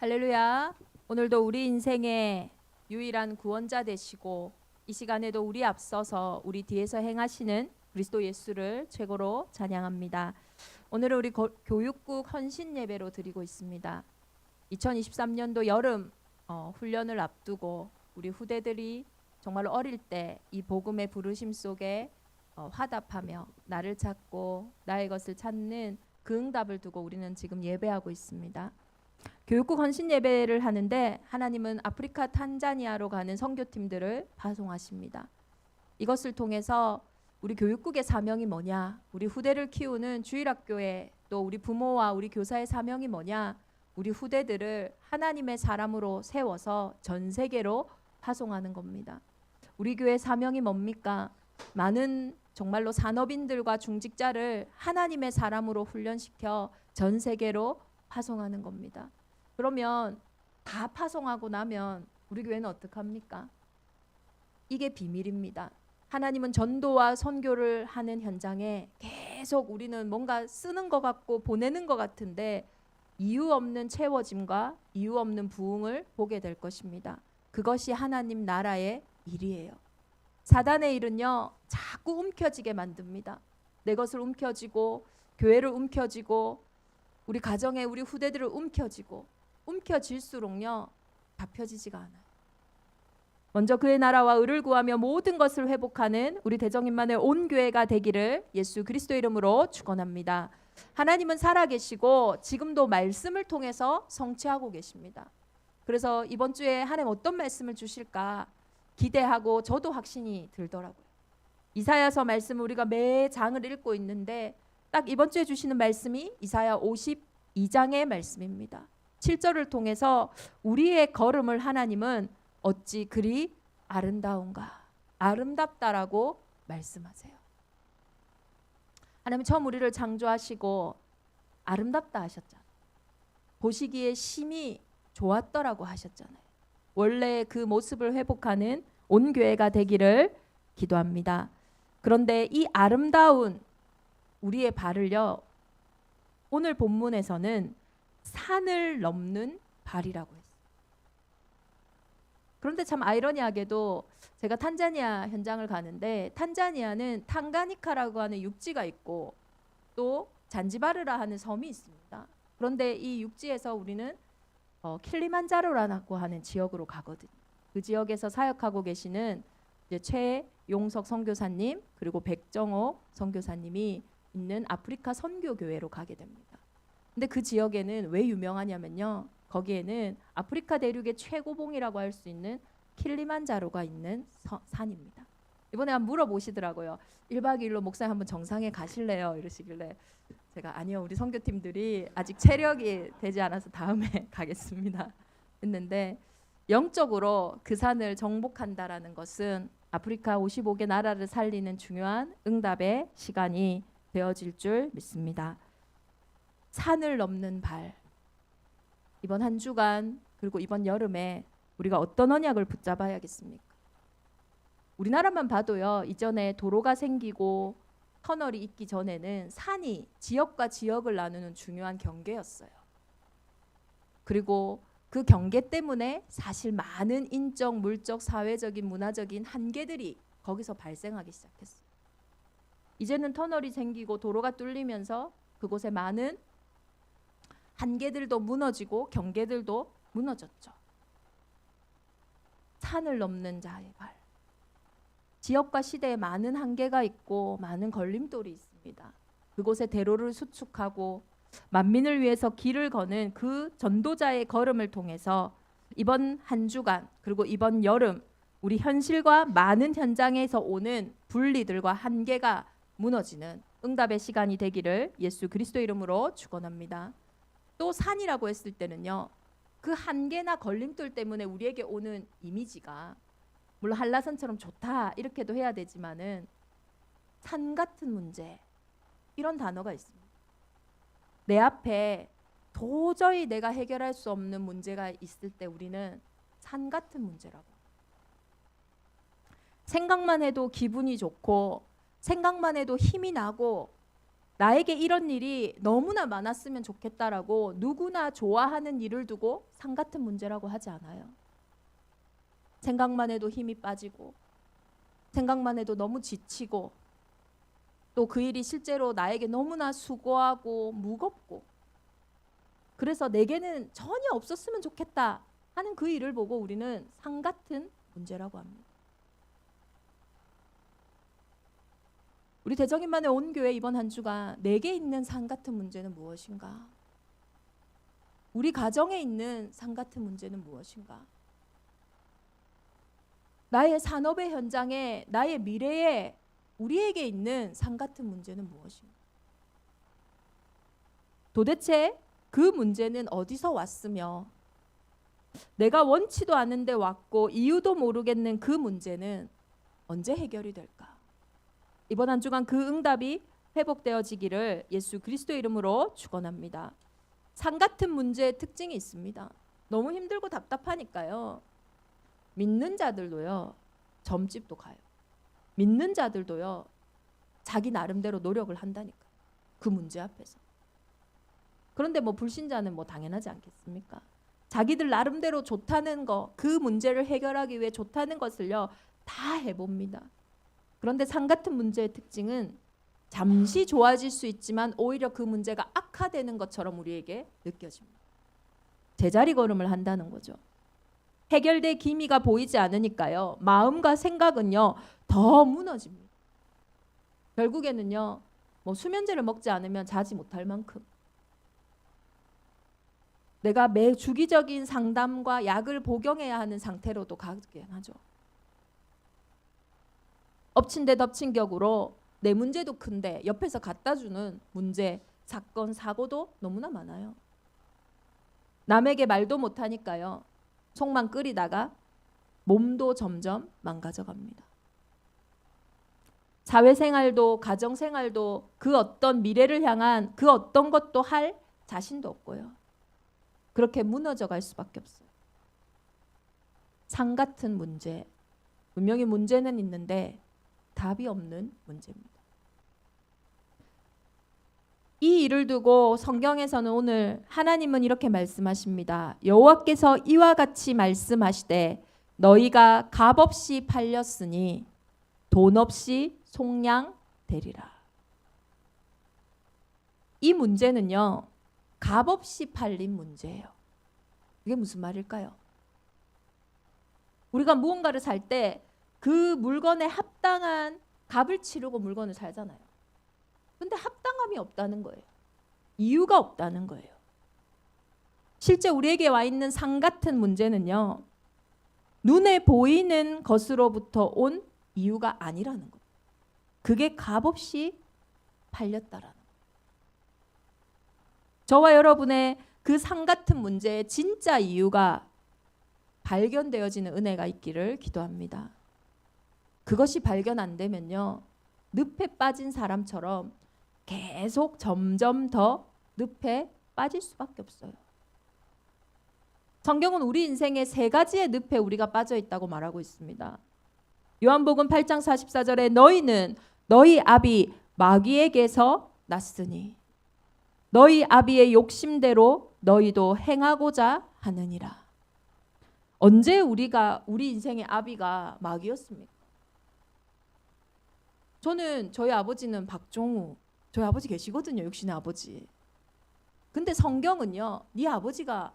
할렐루야. 오늘도 우리 인생의 유일한 구원자 되시고 이 시간에도 우리 앞서서 우리 뒤에서 행하시는 그리스도 예수를 최고로 찬양합니다. 오늘은 우리 교육국 헌신 예배로 드리고 있습니다. 2023년도 여름 훈련을 앞두고 우리 후대들이 정말 어릴 때 이 복음의 부르심 속에 화답하며 나를 찾고 나의 것을 찾는 그 응답을 두고 우리는 지금 예배하고 있습니다. 교육국 헌신 예배를 하는데 하나님은 아프리카 탄자니아로 가는 선교팀들을 파송하십니다. 이것을 통해서 우리 교육국의 사명이 뭐냐, 우리 후대를 키우는 주일학교의 또 우리 부모와 우리 교사의 사명이 뭐냐, 우리 후대들을 하나님의 사람으로 세워서 전 세계로 파송하는 겁니다. 우리 교회 사명이 뭡니까? 많은 정말로 산업인들과 중직자를 하나님의 사람으로 훈련시켜 전 세계로 파송하는 겁니다. 그러면 다 파송하고 나면 우리 교회는 어떡합니까? 이게 비밀입니다. 하나님은 전도와 선교를 하는 현장에 계속 우리는 뭔가 쓰는 것 같고 보내는 것 같은데 이유 없는 채워짐과 이유 없는 부흥을 보게 될 것입니다. 그것이 하나님 나라의 일이에요. 사단의 일은요, 자꾸 움켜쥐게 만듭니다. 내 것을 움켜쥐고 교회를 움켜쥐고 우리 가정에 우리 후대들을 움켜질수록요 잡혀지지가 않아요. 먼저 그의 나라와 의를 구하며 모든 것을 회복하는 우리 대정인만의 온 교회가 되기를 예수 그리스도 이름으로 축원합니다. 하나님은 살아계시고 지금도 말씀을 통해서 성취하고 계십니다. 그래서 이번 주에 하나님 어떤 말씀을 주실까 기대하고 저도 확신이 들더라고요. 이사야서 말씀 우리가 매 장을 읽고 있는데 딱 이번 주에 주시는 말씀이 이사야 52장의 말씀입니다. 7절을 통해서 우리의 걸음을 하나님은 어찌 그리 아름다운가, 아름답다라고 말씀하세요. 하나님 처음 우리를 창조하시고 아름답다 하셨잖아요. 보시기에 심히 좋았더라고 하셨잖아요. 원래 그 모습을 회복하는 온 교회가 되기를 기도합니다. 그런데 이 아름다운 우리의 발을요, 오늘 본문에서는 산을 넘는 발이라고 했어요. 그런데 참 아이러니하게도 제가 탄자니아 현장을 가는데 탄자니아는 탕가니카라고 하는 육지가 있고 또 잔지바르라 하는 섬이 있습니다. 그런데 이 육지에서 우리는 킬리만자로라고 하는 지역으로 가거든요. 그 지역에서 사역하고 계시는 이제 최용석 선교사님 그리고 백정호 선교사님이 있는 아프리카 선교교회로 가게 됩니다. 근데 그 지역에는 왜 유명하냐면요, 거기에는 아프리카 대륙의 최고봉이라고 할 수 있는 킬리만자로가 있는 산입니다. 이번에 한번 물어보시더라고요. 1박 2일로 목사님 한번 정상에 가실래요? 이러시길래 제가 아니요, 우리 선교팀들이 아직 체력이 되지 않아서 다음에 가겠습니다 했는데, 영적으로 그 산을 정복한다라는 것은 아프리카 55개 나라를 살리는 중요한 응답의 시간이 되어질 줄 믿습니다. 산을 넘는 발. 이번 한 주간 그리고 이번 여름에 우리가 어떤 언약을 붙잡아야겠습니까? 우리나라만 봐도요, 이전에 도로가 생기고 터널이 있기 전에는 산이 지역과 지역을 나누는 중요한 경계였어요. 그리고 그 경계 때문에 사실 많은 인적, 물적, 사회적인, 문화적인 한계들이 거기서 발생하기 시작했어요. 이제는 터널이 생기고 도로가 뚫리면서 그곳에 많은 한계들도 무너지고 경계들도 무너졌죠. 산을 넘는 자의 발. 지역과 시대에 많은 한계가 있고 많은 걸림돌이 있습니다. 그곳에 대로를 수축하고 만민을 위해서 길을 거는 그 전도자의 걸음을 통해서 이번 한 주간 그리고 이번 여름 우리 현실과 많은 현장에서 오는 분리들과 한계가 무너지는 응답의 시간이 되기를 예수 그리스도 이름으로 축원합니다. 또 산이라고 했을 때는요, 그 한계나 걸림돌 때문에 우리에게 오는 이미지가 물론 한라산처럼 좋다 이렇게도 해야 되지만은 산 같은 문제, 이런 단어가 있습니다. 내 앞에 도저히 내가 해결할 수 없는 문제가 있을 때 우리는 산 같은 문제라고. 생각만 해도 기분이 좋고 생각만 해도 힘이 나고 나에게 이런 일이 너무나 많았으면 좋겠다라고 누구나 좋아하는 일을 두고 상 같은 문제라고 하지 않아요. 생각만 해도 힘이 빠지고 생각만 해도 너무 지치고 또 그 일이 실제로 나에게 너무나 수고하고 무겁고 그래서 내게는 전혀 없었으면 좋겠다 하는 그 일을 보고 우리는 상 같은 문제라고 합니다. 우리 대정인만의 온교회 이번 한 주간 내게 있는 상 같은 문제는 무엇인가? 우리 가정에 있는 상 같은 문제는 무엇인가? 나의 산업의 현장에 나의 미래에 우리에게 있는 상 같은 문제는 무엇인가? 도대체 그 문제는 어디서 왔으며 내가 원치도 않은데 왔고 이유도 모르겠는 그 문제는 언제 해결이 될까? 이번 한 주간 그 응답이 회복되어지기를 예수 그리스도의 이름으로 축원합니다. 상 같은 문제의 특징이 있습니다. 너무 힘들고 답답하니까요. 믿는 자들도요. 점집도 가요. 믿는 자들도요. 자기 나름대로 노력을 한다니까. 그 문제 앞에서. 그런데 뭐 불신자는 뭐 당연하지 않겠습니까? 자기들 나름대로 좋다는 거, 그 문제를 해결하기 위해 좋다는 것을요. 다 해봅니다. 그런데 상 같은 문제의 특징은 잠시 좋아질 수 있지만 오히려 그 문제가 악화되는 것처럼 우리에게 느껴집니다. 제자리 걸음을 한다는 거죠. 해결될 기미가 보이지 않으니까요. 마음과 생각은요. 더 무너집니다. 결국에는요. 뭐 수면제를 먹지 않으면 자지 못할 만큼 내가 매 주기적인 상담과 약을 복용해야 하는 상태로도 가게 하죠. 엎친 데 덮친 격으로 내 문제도 큰데 옆에서 갖다 주는 문제, 사건, 사고도 너무나 많아요. 남에게 말도 못하니까요. 속만 끓이다가 몸도 점점 망가져갑니다. 사회생활도 가정생활도 그 어떤 미래를 향한 그 어떤 것도 할 자신도 없고요. 그렇게 무너져 갈 수밖에 없어요. 상 같은 문제, 분명히 문제는 있는데 답이 없는 문제입니다. 이 일을 두고 성경에서는 오늘 하나님은 이렇게 말씀하십니다. 여호와께서 이와 같이 말씀하시되 너희가 값없이 팔렸으니 돈 없이 속량되리라. 이 문제는요. 값없이 팔린 문제예요. 이게 무슨 말일까요? 우리가 무언가를 살 때 그 물건에 합당한 값을 치르고 물건을 살잖아요. 근데 합당함이 없다는 거예요. 이유가 없다는 거예요. 실제 우리에게 와 있는 상 같은 문제는요. 눈에 보이는 것으로부터 온 이유가 아니라는 거예요. 그게 값없이 팔렸다라는 거예요. 저와 여러분의 그 상 같은 문제의 진짜 이유가 발견되어지는 은혜가 있기를 기도합니다. 그것이 발견 안 되면요. 늪에 빠진 사람처럼 계속 점점 더 늪에 빠질 수밖에 없어요. 성경은 우리 인생에 세 가지의 늪에 우리가 빠져 있다고 말하고 있습니다. 요한복음 8장 44절에 너희는 너희 아비 마귀에게서 났으니 너희 아비의 욕심대로 너희도 행하고자 하느니라. 언제 우리 인생의 아비가 마귀였습니까? 저는 저희 아버지는 박종우, 저희 아버지 계시거든요. 육신의 아버지. 근데 성경은요. 네 아버지가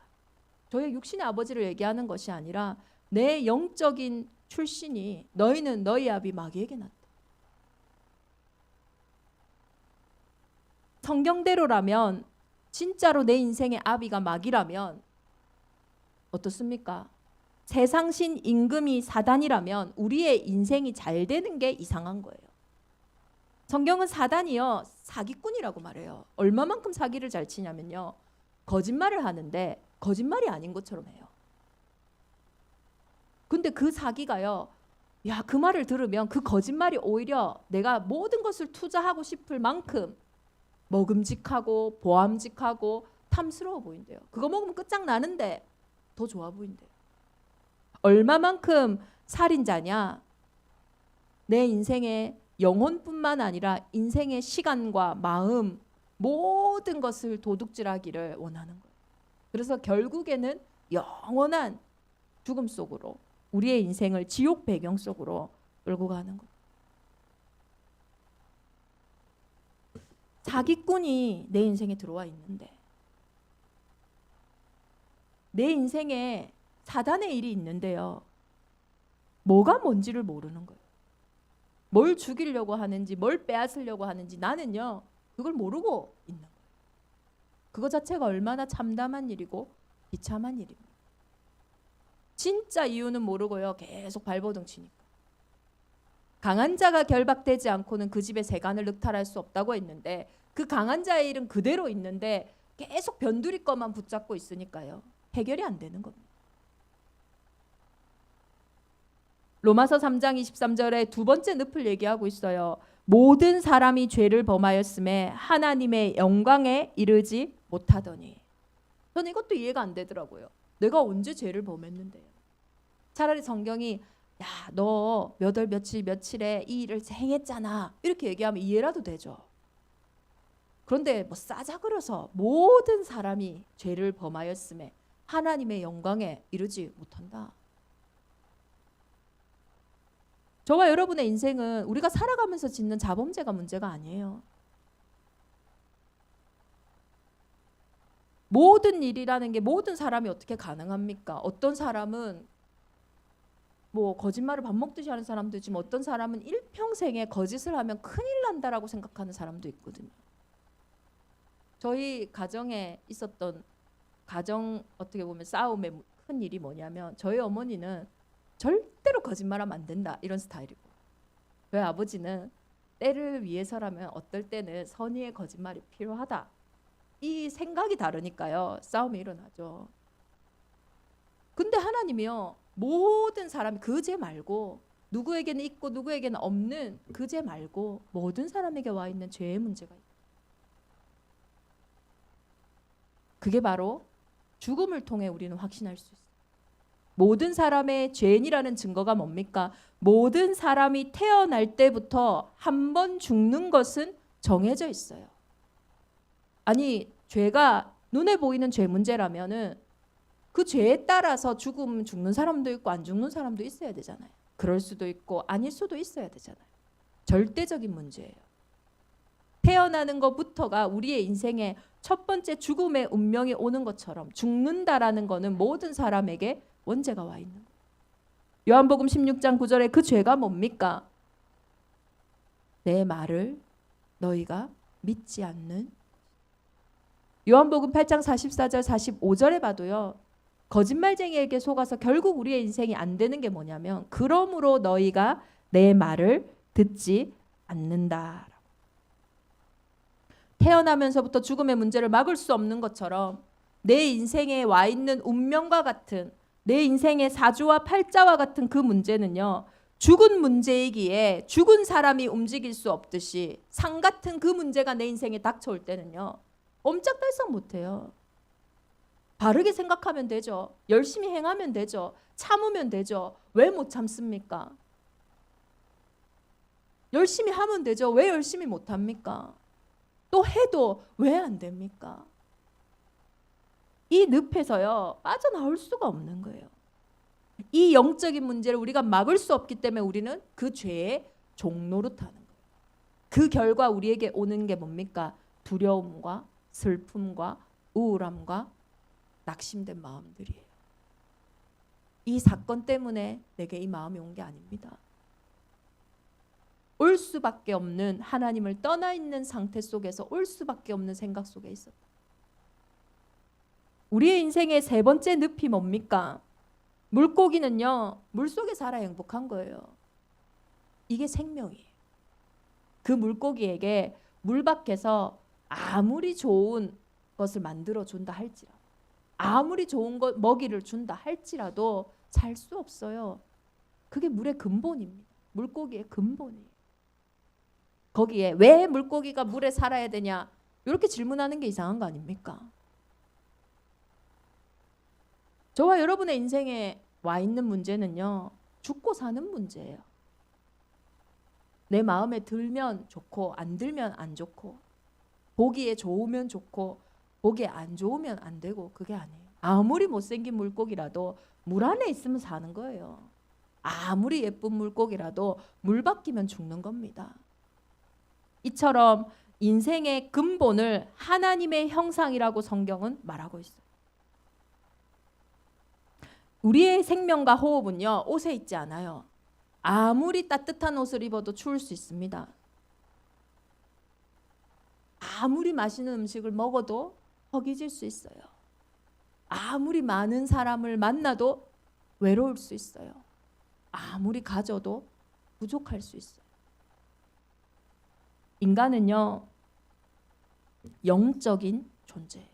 저의 육신의 아버지를 얘기하는 것이 아니라 내 영적인 출신이 너희는 너희 아비 마귀에게 났다. 성경대로라면 진짜로 내 인생의 아비가 마귀라면 어떻습니까? 세상신 임금이 사단이라면 우리의 인생이 잘 되는 게 이상한 거예요. 성경은 사단이요 사기꾼이라고 말해요. 얼마만큼 사기를 잘 치냐면요. 거짓말을 하는데 거짓말이 아닌 것처럼 해요. 근데 그 사기가요. 야, 그 말을 들으면 그 거짓말이 오히려 내가 모든 것을 투자하고 싶을 만큼 먹음직하고 보암직하고 탐스러워 보인대요. 그거 먹으면 끝장나는데 더 좋아 보인대요. 얼마만큼 살인자냐? 내 인생에 영혼뿐만 아니라 인생의 시간과 마음 모든 것을 도둑질하기를 원하는 거예요. 그래서 결국에는 영원한 죽음 속으로 우리의 인생을 지옥 배경 속으로 끌고 가는 거예요. 사기꾼이 내 인생에 들어와 있는데 내 인생에 사단의 일이 있는데요. 뭐가 뭔지를 모르는 거예요. 뭘 죽이려고 하는지 뭘 빼앗으려고 하는지 나는요. 그걸 모르고 있는 거예요. 그거 자체가 얼마나 참담한 일이고 비참한 일입니다. 진짜 이유는 모르고요. 계속 발버둥 치니까. 강한 자가 결박되지 않고는 그 집의 세간을 늑탈할 수 없다고 했는데 그 강한 자의 일은 그대로 있는데 계속 변두리 것만 붙잡고 있으니까요. 해결이 안 되는 겁니다. 로마서 3장 23절에 두 번째 늪을 얘기하고 있어요. 모든 사람이 죄를 범하였음에 하나님의 영광에 이르지 못하더니. 저는 이것도 이해가 안 되더라고요. 내가 언제 죄를 범했는데요. 차라리 성경이 야, 너 몇 월 며칠에 이 일을 행했잖아. 이렇게 얘기하면 이해라도 되죠. 그런데 뭐 싸잡으려서 모든 사람이 죄를 범하였음에 하나님의 영광에 이르지 못한다. 저와 여러분의 인생은 우리가 살아가면서 짓는 자범죄가 문제가 아니에요. 모든 일이라는 게 모든 사람이 어떻게 가능합니까? 어떤 사람은 뭐 거짓말을 밥 먹듯이 하는 사람도 있지만 어떤 사람은 일평생에 거짓을 하면 큰일 난다라고 생각하는 사람도 있거든요. 저희 가정에 있었던 가정 어떻게 보면 싸움의 큰 일이 뭐냐면 저희 어머니는 절대로 거짓말하면 안 된다 이런 스타일이고 저희 아버지는 때를 위해서라면 어떨 때는 선의의 거짓말이 필요하다. 이 생각이 다르니까요. 싸움이 일어나죠. 근데 하나님이요. 모든 사람이 그 죄 말고 누구에게는 있고 누구에게는 없는 그 죄 말고 모든 사람에게 와 있는 죄의 문제가 있다. 그게 바로 죽음을 통해 우리는 확신할 수 있어요. 모든 사람의 죄인이라는 증거가 뭡니까? 모든 사람이 태어날 때부터 한 번 죽는 것은 정해져 있어요. 아니 죄가 눈에 보이는 죄 문제라면은 그 죄에 따라서 죽는 사람도 있고 안 죽는 사람도 있어야 되잖아요. 그럴 수도 있고 아닐 수도 있어야 되잖아요. 절대적인 문제예요. 태어나는 것부터가 우리의 인생의 첫 번째 죽음의 운명이 오는 것처럼 죽는다라는 것은 모든 사람에게 원죄가 와 있는 거예요. 요한복음 16장 9절에 그 죄가 뭡니까? 내 말을 너희가 믿지 않는. 요한복음 8장 44절 45절에 봐도요. 거짓말쟁이에게 속아서 결국 우리의 인생이 안 되는 게 뭐냐면 그러므로 너희가 내 말을 듣지 않는다. 태어나면서부터 죽음의 문제를 막을 수 없는 것처럼 내 인생에 와 있는 운명과 같은 내 인생의 사주와 팔자와 같은 그 문제는요. 죽은 문제이기에 죽은 사람이 움직일 수 없듯이 상 같은 그 문제가 내 인생에 닥쳐올 때는요. 옴짝달싹 못해요. 바르게 생각하면 되죠. 열심히 행하면 되죠. 참으면 되죠. 왜 못 참습니까? 열심히 하면 되죠. 왜 열심히 못합니까? 또 해도 왜 안 됩니까? 이 늪에서요. 빠져나올 수가 없는 거예요. 이 영적인 문제를 우리가 막을 수 없기 때문에 우리는 그 죄의 종노릇하는 거예요. 그 결과 우리에게 오는 게 뭡니까? 두려움과 슬픔과 우울함과 낙심된 마음들이에요. 이 사건 때문에 내게 이 마음이 온 게 아닙니다. 올 수밖에 없는 하나님을 떠나 있는 상태 속에서 올 수밖에 없는 생각 속에 있었다. 우리의 인생의 세 번째 늪이 뭡니까? 물고기는요. 물속에 살아 행복한 거예요. 이게 생명이에요. 그 물고기에게 물 밖에서 아무리 좋은 것을 만들어 준다 할지라도 아무리 좋은 것 먹이를 준다 할지라도 살 수 없어요. 그게 물의 근본입니다. 물고기의 근본이에요. 거기에 왜 물고기가 물에 살아야 되냐? 이렇게 질문하는 게 이상한 거 아닙니까? 저와 여러분의 인생에 와 있는 문제는요. 죽고 사는 문제예요. 내 마음에 들면 좋고 안 들면 안 좋고, 보기에 좋으면 좋고 보기에 안 좋으면 안 되고, 그게 아니에요. 아무리 못생긴 물고기라도 물 안에 있으면 사는 거예요. 아무리 예쁜 물고기라도 물 바뀌면 죽는 겁니다. 이처럼 인생의 근본을 하나님의 형상이라고 성경은 말하고 있어요. 우리의 생명과 호흡은요, 옷에 있지 않아요. 아무리 따뜻한 옷을 입어도 추울 수 있습니다. 아무리 맛있는 음식을 먹어도 허기질 수 있어요. 아무리 많은 사람을 만나도 외로울 수 있어요. 아무리 가져도 부족할 수 있어요. 인간은요, 영적인 존재예요.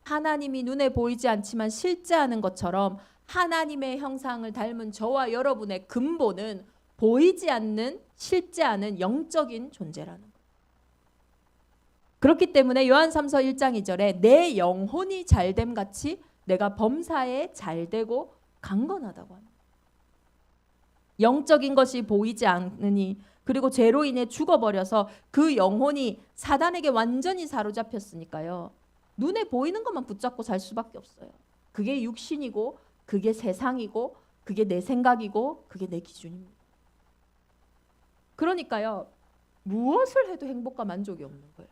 하나님이 눈에 보이지 않지만 실제하는 것처럼 하나님의 형상을 닮은 저와 여러분의 근본은 보이지 않는, 실제하는 영적인 존재라는 거예요. 그렇기 때문에 요한3서 1장 2절에 내 영혼이 잘됨 같이 내가 범사에 잘되고 강건하다고 합니다. 영적인 것이 보이지 않으니, 그리고 죄로 인해 죽어버려서 그 영혼이 사단에게 완전히 사로잡혔으니까요, 눈에 보이는 것만 붙잡고 살 수밖에 없어요. 그게 육신이고, 그게 세상이고, 그게 내 생각이고, 그게 내 기준입니다. 그러니까요, 무엇을 해도 행복과 만족이 없는 거예요.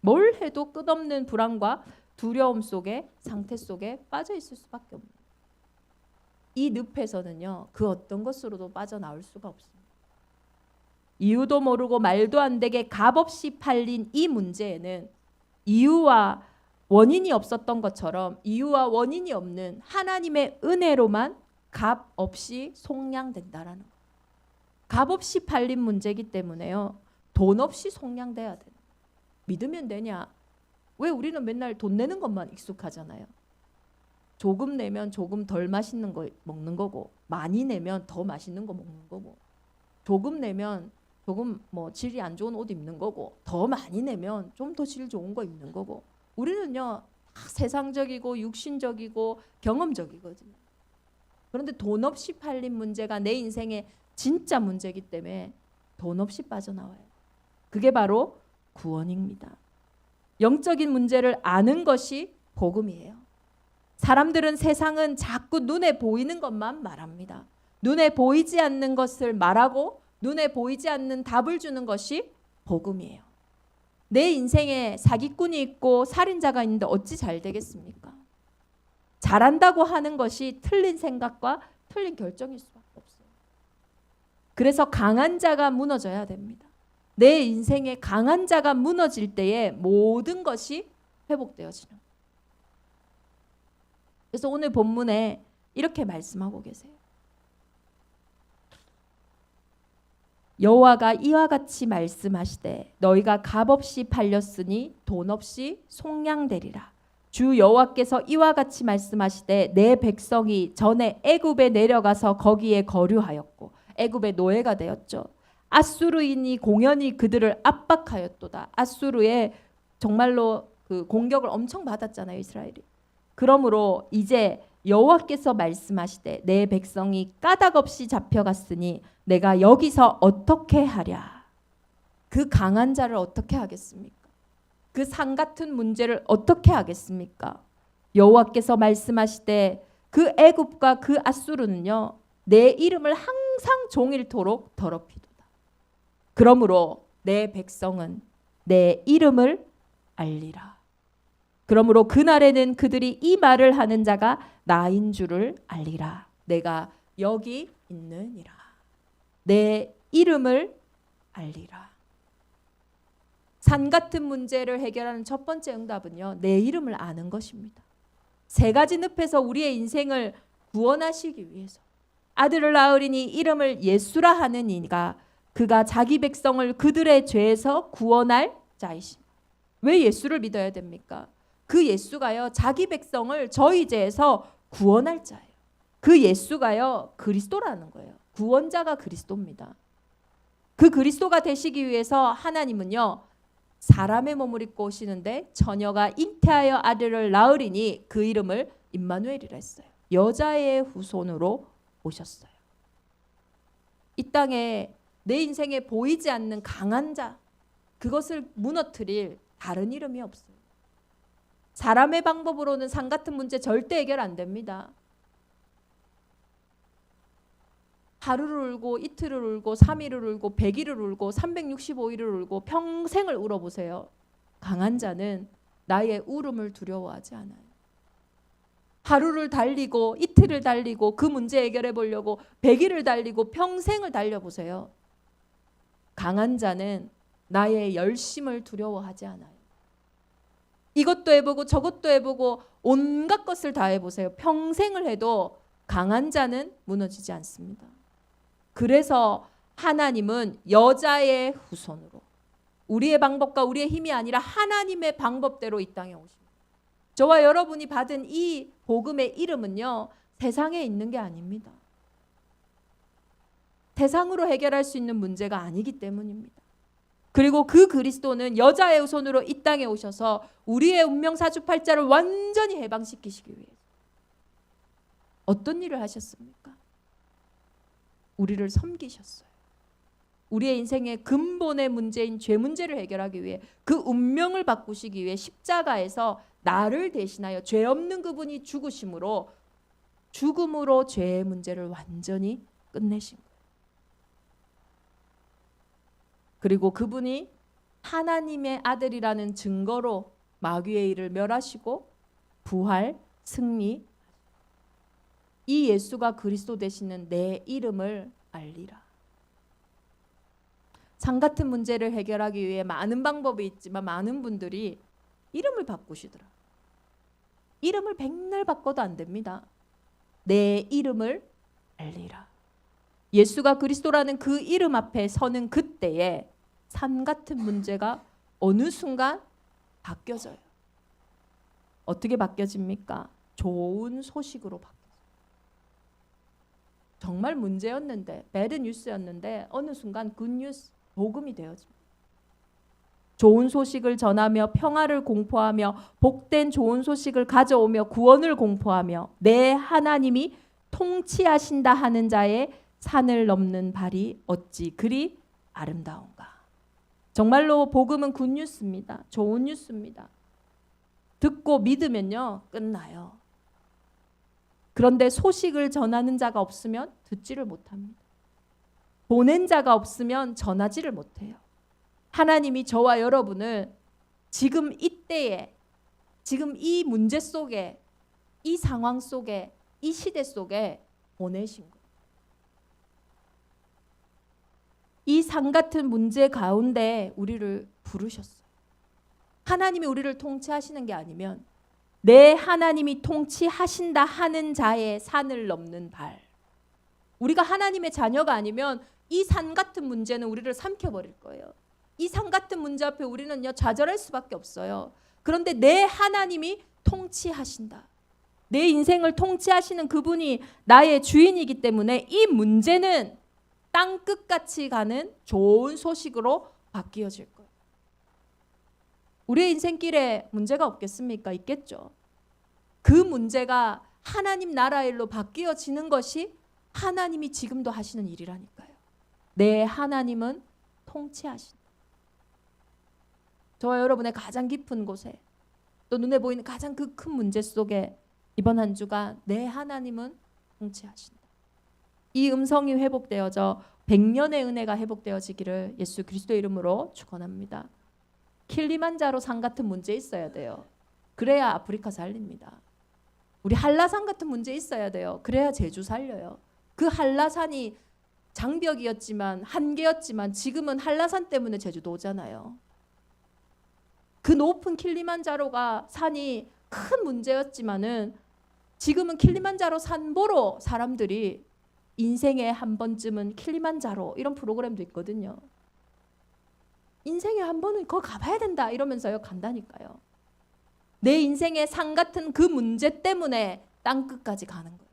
뭘 해도 끝없는 불안과 두려움 속에, 상태 속에 빠져 있을 수밖에 없는 거예요. 이 늪에서는요, 그 어떤 것으로도 빠져나올 수가 없습니다. 이유도 모르고 말도 안 되게 값없이 팔린 이 문제에는 이유와 원인이 없었던 것처럼 이유와 원인이 없는 하나님의 은혜로만 값없이 속량된다라는 거예요. 값없이 팔린 문제이기 때문에요, 돈 없이 속량돼야 돼요. 믿으면 되냐? 왜 우리는 맨날 돈 내는 것만 익숙하잖아요. 조금 내면 조금 덜 맛있는 거 먹는 거고, 많이 내면 더 맛있는 거 먹는 거고, 조금 내면 조금 뭐 질이 안 좋은 옷 입는 거고, 더 많이 내면 좀 더 질 좋은 거 입는 거고. 우리는요, 다 세상적이고 육신적이고 경험적이거든요. 그런데 돈 없이 팔린 문제가 내 인생의 진짜 문제이기 때문에 돈 없이 빠져나와요. 그게 바로 구원입니다. 영적인 문제를 아는 것이 복음이에요. 사람들은, 세상은 자꾸 눈에 보이는 것만 말합니다. 눈에 보이지 않는 것을 말하고 눈에 보이지 않는 답을 주는 것이 복음이에요. 내 인생에 사기꾼이 있고 살인자가 있는데 어찌 잘 되겠습니까? 잘한다고 하는 것이 틀린 생각과 틀린 결정일 수밖에 없어요. 그래서 강한 자가 무너져야 됩니다. 내 인생에 강한 자가 무너질 때에 모든 것이 회복되어지는 거예요. 그래서 오늘 본문에 이렇게 말씀하고 계세요. 여호와가 이와 같이 말씀하시되 너희가 값없이 팔렸으니 돈 없이 속량되리라. 주 여호와께서 이와 같이 말씀하시되 내 백성이 전에 애굽에 내려가서 거기에 거류하였고, 애굽의 노예가 되었죠. 아수르인이 공연히 그들을 압박하였도다. 아수르의 정말로 그 공격을 엄청 받았잖아요, 이스라엘이. 그러므로 이제 여호와께서 말씀하시되 내 백성이 까닭없이 잡혀갔으니 내가 여기서 어떻게 하랴. 그 강한 자를 어떻게 하겠습니까? 그 산 같은 문제를 어떻게 하겠습니까? 여호와께서 말씀하시되 그 애굽과 그 아수르는요, 내 이름을 항상 종일토록 더럽히도다. 그러므로 내 백성은 내 이름을 알리라. 그러므로 그날에는 그들이 이 말을 하는 자가 나인 줄을 알리라. 내가 여기 있느니라. 내 이름을 알리라. 산 같은 문제를 해결하는 첫 번째 응답은요, 내 이름을 아는 것입니다. 세 가지 늪에서 우리의 인생을 구원하시기 위해서 아들을 낳으리니 이름을 예수라 하는 이가 그가 자기 백성을 그들의 죄에서 구원할 자이십니다. 왜 예수를 믿어야 됩니까? 그 예수가요, 자기 백성을 저희 죄에서 구원할 자예요. 그 예수가요, 그리스도라는 거예요. 구원자가 그리스도입니다. 그 그리스도가 되시기 위해서 하나님은요, 사람의 몸을 입고 오시는데 처녀가 잉태하여 아들을 낳으리니 그 이름을 임마누엘이라 했어요. 여자의 후손으로 오셨어요. 이 땅에 내 인생에 보이지 않는 강한 자, 그것을 무너뜨릴 다른 이름이 없어요. 사람의 방법으로는 산 같은 문제 절대 해결 안 됩니다. 하루를 울고 이틀을 울고 3일을 울고 100일을 울고 365일을 울고 평생을 울어보세요. 강한 자는 나의 울음을 두려워하지 않아요. 하루를 달리고 이틀을 달리고 그 문제 해결해 보려고 100일을 달리고 평생을 달려보세요. 강한 자는 나의 열심을 두려워하지 않아요. 이것도 해보고 저것도 해보고 온갖 것을 다 해보세요. 평생을 해도 강한 자는 무너지지 않습니다. 그래서 하나님은 여자의 후손으로, 우리의 방법과 우리의 힘이 아니라 하나님의 방법대로 이 땅에 오십니다. 저와 여러분이 받은 이 복음의 이름은요, 세상에 있는 게 아닙니다. 세상으로 해결할 수 있는 문제가 아니기 때문입니다. 그리고 그 그리스도는 여자의 후손으로 이 땅에 오셔서 우리의 운명 사주팔자를 완전히 해방시키시기 위해 어떤 일을 하셨습니까? 우리를 섬기셨어요. 우리의 인생의 근본의 문제인 죄 문제를 해결하기 위해, 그 운명을 바꾸시기 위해 십자가에서 나를 대신하여 죄 없는 그분이 죽으심으로, 죽음으로 죄의 문제를 완전히 끝내신 거예요. 그리고 그분이 하나님의 아들이라는 증거로 마귀의 일을 멸하시고 부활, 승리, 이 예수가 그리스도 되시는 내 이름을 알리라. 산 같은 문제를 해결하기 위해 많은 방법이 있지만 많은 분들이 이름을 바꾸시더라. 이름을 백날 바꿔도 안 됩니다. 내 이름을 알리라. 예수가 그리스도라는 그 이름 앞에 서는 그때에 산 같은 문제가 어느 순간 바뀌어져요. 어떻게 바뀌어집니까? 좋은 소식으로 바뀌어요. 정말 문제였는데, 배드 뉴스였는데 어느 순간 굿뉴스, 복음이 되어집니다. 좋은 소식을 전하며 평화를 공포하며 복된 좋은 소식을 가져오며 구원을 공포하며 내 하나님이 통치하신다 하는 자의 산을 넘는 발이 어찌 그리 아름다운가. 정말로 복음은 굿뉴스입니다. 좋은 뉴스입니다. 듣고 믿으면요, 끝나요. 그런데 소식을 전하는 자가 없으면 듣지를 못합니다. 보낸 자가 없으면 전하지를 못해요. 하나님이 저와 여러분을 지금 이때에, 지금 이 문제 속에, 이 상황 속에, 이 시대 속에 보내신 거예요. 이 산 같은 문제 가운데 우리를 부르셨어요. 하나님이 우리를 통치하시는 게 아니면 내 하나님이 통치하신다 하는 자의 산을 넘는 발. 우리가 하나님의 자녀가 아니면 이 산 같은 문제는 우리를 삼켜버릴 거예요. 이 산 같은 문제 앞에 우리는요, 좌절할 수밖에 없어요. 그런데 내 하나님이 통치하신다. 내 인생을 통치하시는 그분이 나의 주인이기 때문에 이 문제는 땅 끝같이 가는 좋은 소식으로 바뀌어질 거예요. 우리의 인생길에 문제가 없겠습니까? 있겠죠. 그 문제가 하나님 나라 일로 바뀌어지는 것이 하나님이 지금도 하시는 일이라니까요. 내 하나님은 통치하신다. 저와 여러분의 가장 깊은 곳에, 또 눈에 보이는 가장 그 큰 문제 속에 이번 한 주간 내 하나님은 통치하신다. 이 음성이 회복되어져 100년의 은혜가 회복되어지기를 예수 그리스도의 이름으로 축원합니다. 킬리만자로 산 같은 문제 있어야 돼요. 그래야 아프리카 살립니다. 우리 한라산 같은 문제 있어야 돼요. 그래야 제주 살려요. 그 한라산이 장벽이었지만, 한계였지만 지금은 한라산 때문에 제주도 오잖아요. 그 높은 킬리만자로가 산이 큰 문제였지만은 지금은 킬리만자로 산 보러 사람들이 인생에 한 번쯤은 킬리만자로 이런 프로그램도 있거든요. 인생에 한 번은 거기 가봐야 된다 이러면서요, 간다니까요. 내 인생의 산 같은 그 문제 때문에 땅끝까지 가는 거예요.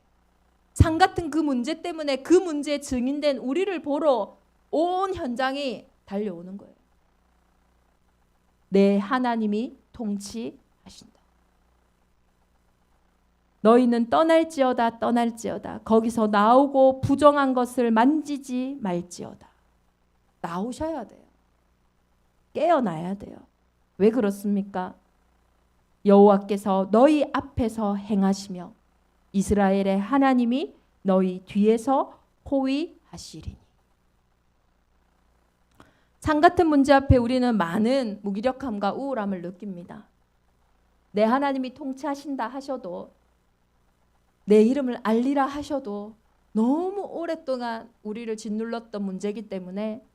산 같은 그 문제 때문에 그 문제에 증인된 우리를 보러 온 현장이 달려오는 거예요. 내 하나님이 통치하신다. 너희는 떠날지어다 거기서 나오고 부정한 것을 만지지 말지어다. 나오셔야 돼요. 깨어나야 돼요. 왜 그렇습니까? 여호와께서 너희 앞에서 행하시며 이스라엘의 하나님이 너희 뒤에서 호위하시리니. 산 같은 문제 앞에 우리는 많은 무기력함과 우울함을 느낍니다. 내 하나님이 통치하신다 하셔도, 내 이름을 알리라 하셔도 너무 오랫동안 우리를 짓눌렀던 문제이기 때문에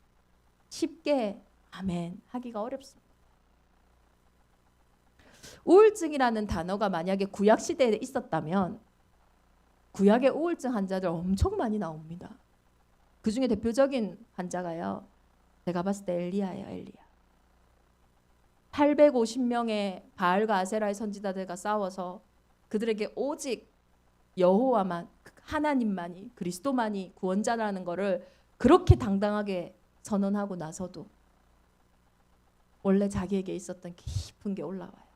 쉽게 아멘 하기가 어렵습니다. 우울증이라는 단어가 만약에 구약 시대에 있었다면 구약의 우울증 환자들 엄청 많이 나옵니다. 그 중에 대표적인 환자가요, 제가 봤을 때 엘리야예요. 엘리야. 850명의 바알과 아세라의 선지자들과 싸워서 그들에게 오직 여호와만, 하나님만이, 그리스도만이 구원자라는 것을 그렇게 당당하게 선언하고 나서도 원래 자기에게 있었던 깊은 게 올라와요.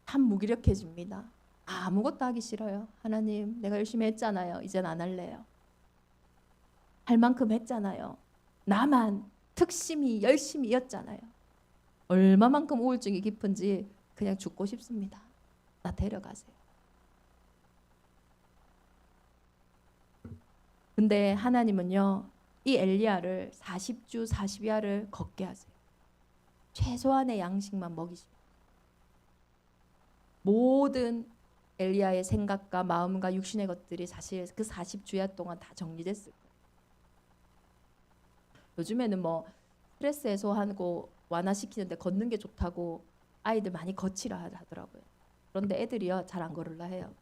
참 무기력해집니다. 아무것도 하기 싫어요. 하나님, 내가 열심히 했잖아요. 이젠 안 할래요. 할 만큼 했잖아요. 나만 특심히 열심히였잖아요. 얼마만큼 우울증이 깊은지 그냥 죽고 싶습니다. 나 데려가세요. 근데 하나님은요, 이 엘리야를 40주 40야를 걷게 하세요. 최소한의 양식만 먹이십니다. 모든 엘리야의 생각과 마음과 육신의 것들이 사실 그 40주야 동안 다 정리됐을 거예요. 요즘에는 뭐 스트레스 해소하고 완화시키는데 걷는 게 좋다고 아이들 많이 걷히라 하더라고요. 그런데 애들이요, 잘 안 걸으려 해요.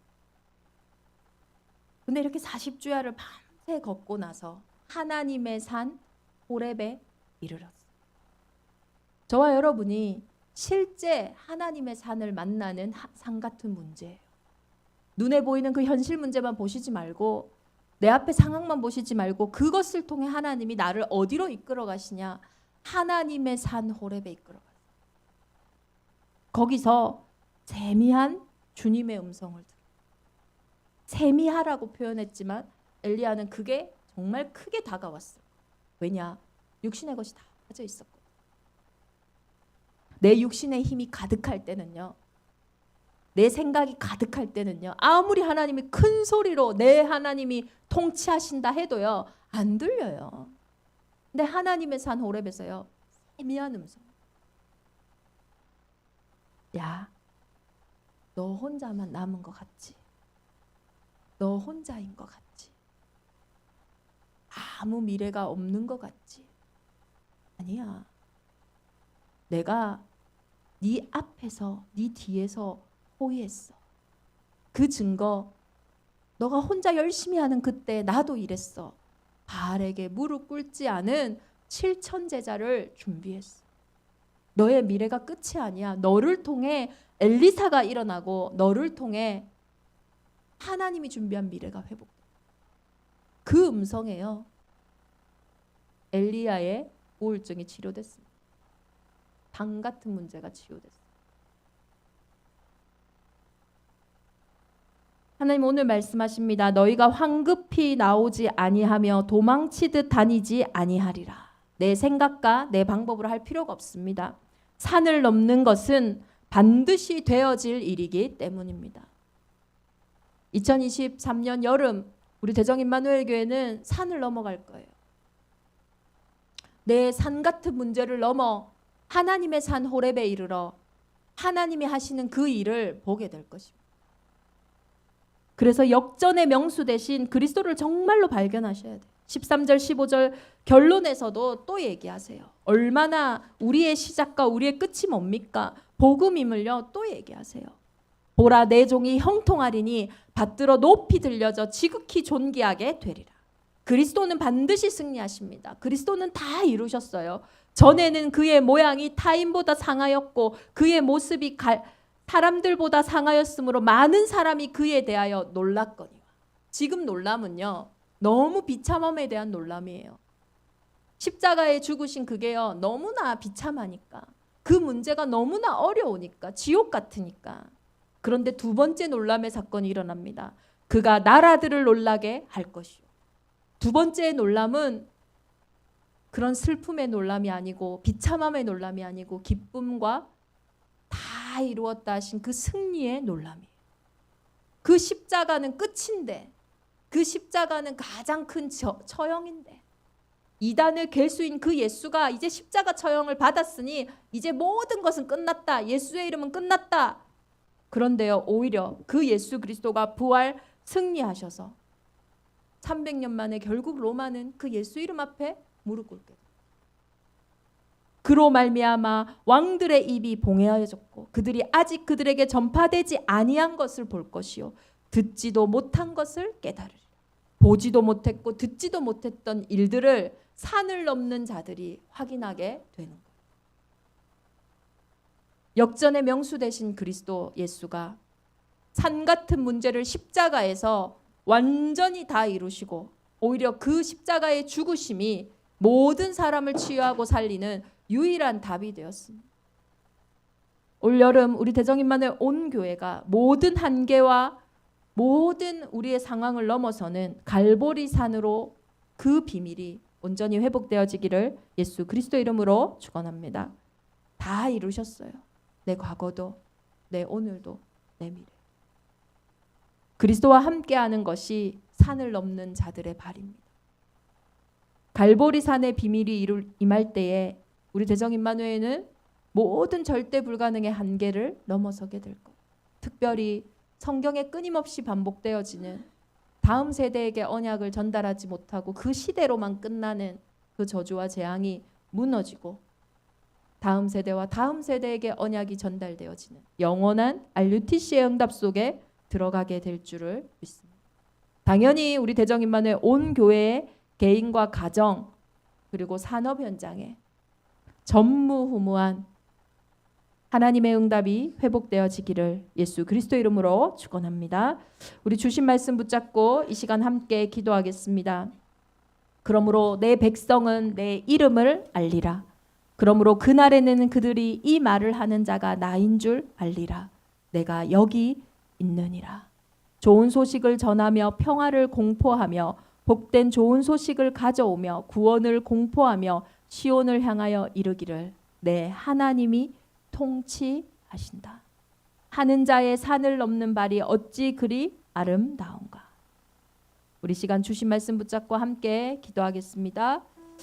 근데 이렇게 40주야를 밤새 걷고 나서 하나님의 산 호렙에 이르렀어요. 저와 여러분이 실제 하나님의 산을 만나는 산 같은 문제예요. 눈에 보이는 그 현실 문제만 보시지 말고, 내 앞에 상황만 보시지 말고, 그것을 통해 하나님이 나를 어디로 이끌어 가시냐? 하나님의 산 호렙에 이끌어 가세요. 거기서 세미한 주님의 음성을 들어요. 세미하라고 표현했지만 엘리야는 그게 정말 크게 다가왔어요. 왜냐? 육신의 것이 다 빠져 있었거든요. 내 육신의 힘이 가득할 때는요, 내 생각이 가득할 때는요, 아무리 하나님이 큰 소리로 내 하나님이 통치하신다 해도요, 안 들려요. 근데 하나님의 산 호렙에서요, 세미한 음성. 야, 너 혼자만 남은 것 같지? 너 혼자인 것 같지? 아무 미래가 없는 것 같지? 아니야. 내가 네 앞에서, 네 뒤에서 호위했어. 그 증거, 너가 혼자 열심히 하는 그때 나도 이랬어. 바알에게 무릎 꿇지 않은 7천 제자를 준비했어. 너의 미래가 끝이 아니야. 너를 통해 엘리사가 일어나고 너를 통해 하나님이 준비한 미래가 회복돼. 그 음성에요, 엘리야의 우울증이 치료됐습니다. 방 같은 문제가 치유됐어요. 하나님 오늘 말씀하십니다. 너희가 황급히 나오지 아니하며 도망치듯 다니지 아니하리라. 내 생각과 내 방법으로 할 필요가 없습니다. 산을 넘는 것은 반드시 되어질 일이기 때문입니다. 2023년 여름 우리 대정 임마누엘 교회는 산을 넘어갈 거예요. 내 산 같은 문제를 넘어 하나님의 산 호렙에 이르러 하나님이 하시는 그 일을 보게 될 것입니다. 그래서 역전의 명수 대신 그리스도를 정말로 발견하셔야 돼요. 13절 15절 결론에서도 또 얘기하세요. 얼마나 우리의 시작과 우리의 끝이 뭡니까? 복음임을요 또 얘기하세요. 보라 내 종이 형통하리니 받들어 높이 들려져 지극히 존귀하게 되리라. 그리스도는 반드시 승리하십니다. 그리스도는 다 이루셨어요. 전에는 그의 모양이 타인보다 상하였고 그의 모습이 사람들보다 상하였으므로 많은 사람이 그에 대하여 놀랐거니와. 지금 놀람은요 너무 비참함에 대한 놀람이에요. 십자가에 죽으신 그게요 너무나 비참하니까, 그 문제가 너무나 어려우니까, 지옥 같으니까. 그런데 두 번째 놀람의 사건이 일어납니다. 그가 나라들을 놀라게 할 것이요. 두 번째 놀람은 그런 슬픔의 놀람이 아니고 비참함의 놀람이 아니고 기쁨과 다 이루었다 하신 그 승리의 놀람이에요. 그 십자가는 끝인데, 그 십자가는 가장 큰 처형인데, 이단을 갤수인 그 예수가 이제 십자가 처형을 받았으니 이제 모든 것은 끝났다. 예수의 이름은 끝났다. 그런데요, 오히려 그 예수 그리스도가 부활 승리하셔서 300년 만에 결국 로마는 그 예수 이름 앞에 무릎 꿇게 됩니다. 그로 말미암아 왕들의 입이 봉해하여졌고 그들이 아직 그들에게 전파되지 아니한 것을 볼 것이요 듣지도 못한 것을 깨달으리라. 보지도 못했고 듣지도 못했던 일들을 산을 넘는 자들이 확인하게 되는 거예요. 역전의 명수 되신 그리스도 예수가 산 같은 문제를 십자가에서 완전히 다 이루시고 오히려 그 십자가의 죽으심이 모든 사람을 치유하고 살리는 유일한 답이 되었습니다. 올여름 우리 대정인만의 온 교회가 모든 한계와 모든 우리의 상황을 넘어서는 갈보리 산으로 그 비밀이 온전히 회복되어지기를 예수 그리스도 이름으로 축원합니다. 다 이루셨어요. 내 과거도, 내 오늘도, 내 미래. 그리스도와 함께하는 것이 산을 넘는 자들의 발입니다. 갈보리 산의 비밀이 임할 때에 우리 대정임마누엘은 모든 절대 불가능의 한계를 넘어서게 될 것. 특별히 성경에 끊임없이 반복되어지는 다음 세대에게 언약을 전달하지 못하고 그 시대로만 끝나는 그 저주와 재앙이 무너지고 다음 세대와 다음 세대에게 언약이 전달되어지는 영원한 RUTC의 응답 속에 들어가게 될 줄을 믿습니다. 당연히 우리 대정임마누엘 온 교회의 개인과 가정 그리고 산업 현장에 전무후무한 하나님의 응답이 회복되어지기를 예수 그리스도 이름으로 축원합니다. 우리 주신 말씀 붙잡고 이 시간 함께 기도하겠습니다. 그러므로 내 백성은 내 이름을 알리라. 그러므로 그날에는 그들이 이 말을 하는 자가 나인 줄 알리라. 내가 여기 있느니라. 좋은 소식을 전하며 평화를 공포하며 복된 좋은 소식을 가져오며 구원을 공포하며 시온을 향하여 이르기를 내 하나님이 통치하신다. 하는 자의 산을 넘는 발이 어찌 그리 아름다운가. 우리 시간 주신 말씀 붙잡고 함께 기도하겠습니다.